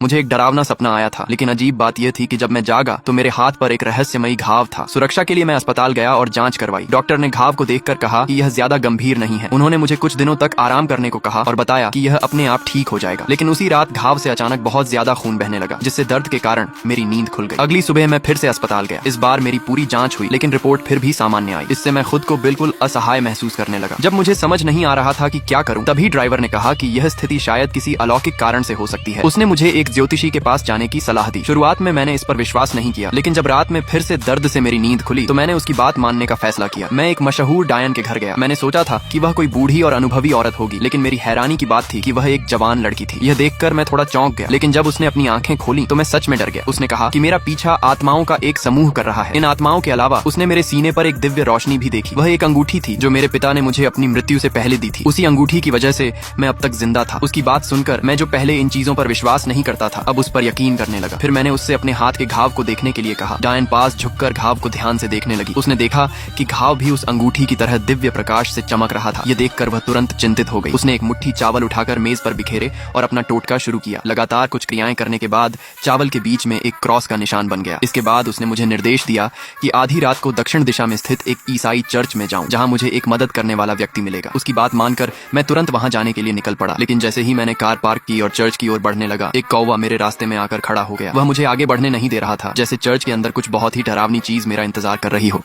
मुझे एक डरावना सपना आया था, लेकिन अजीब बात यह थी कि जब मैं जागा तो मेरे हाथ पर एक रहस्यमयी घाव था। सुरक्षा के लिए मैं अस्पताल गया और जांच करवाई। डॉक्टर ने घाव को देखकर कहा कि यह ज्यादा गंभीर नहीं है। उन्होंने मुझे कुछ दिनों तक आराम करने को कहा और बताया कि यह अपने आप ठीक हो जाएगा। लेकिन उसी रात घाव से अचानक बहुत ज्यादा खून बहने लगा, जिससे दर्द के कारण मेरी नींद खुल गई। अगली सुबह मैं फिर से अस्पताल गया। इस बार मेरी पूरी जांच हुई, लेकिन रिपोर्ट फिर भी सामान्य आई। इससे मैं खुद को बिल्कुल असहाय महसूस करने लगा। जब मुझे समझ नहीं आ रहा था कि क्या करूं, तभी ड्राइवर ने कहा कि यह स्थिति शायद किसी अलौकिक कारण से हो सकती है। उसने मुझे एक ज्योतिषी के पास जाने की सलाह दी। शुरुआत में मैंने इस पर विश्वास नहीं किया, लेकिन जब रात में फिर से दर्द से मेरी नींद खुली तो मैंने उसकी बात मानने का फैसला किया। मैं एक मशहूर डायन के घर गया। मैंने सोचा था कि वह कोई बूढ़ी और अनुभवी औरत होगी, लेकिन मेरी हैरानी की बात थी कि वह एक जवान लड़की थी। यह देखकर मैं थोड़ा चौंक गया, लेकिन जब उसने अपनी आंखें खोली तो मैं सच में डर गया। उसने कहा कि मेरा पीछा आत्माओं का एक समूह कर रहा है। इन आत्माओं के अलावा उसने मेरे सीने पर एक दिव्य रोशनी भी देखी। वह एक अंगूठी थी जो मेरे पिता ने मुझे अपनी मृत्यु से पहले दी थी। उसी अंगूठी की वजह से मैं अब तक जिंदा था। उसकी बात सुनकर मैं जो पहले इन चीजों पर विश्वास नहीं करता था, अब उस पर यकीन करने लगा। फिर मैंने उससे अपने हाथ के घाव को देखने के लिए कहा। डायन पास झुककर घाव को ध्यान से देखने लगी। उसने देखा कि घाव भी उस अंगूठी की तरह दिव्य प्रकाश से चमक रहा था। यह देखकर वह तुरंत चिंतित हो गई। उसने एक मुट्ठी चावल उठाकर मेज पर बिखेरे और अपना टोटका शुरू किया। लगातार कुछ क्रियाएं करने के बाद चावल के बीच में एक क्रॉस का निशान बन गया। इसके बाद उसने मुझे निर्देश दिया कि आधी रात को दक्षिण दिशा में स्थित एक ईसाई चर्च में जाऊं, जहां मुझे एक मदद करने वाला व्यक्ति मिलेगा। उसकी बात मानकर मैं तुरंत वहां जाने के लिए निकल पड़ा, लेकिन जैसे ही मैंने कार पार्क की और चर्च की ओर बढ़ने लगा, एक कौवा मेरे रास्ते में आकर खड़ा हो गया। वह मुझे आगे बढ़ने नहीं दे रहा था, जैसे चर्च के अंदर कुछ बहुत ही डरावनी चीज मेरा इंतजार कर रही हो।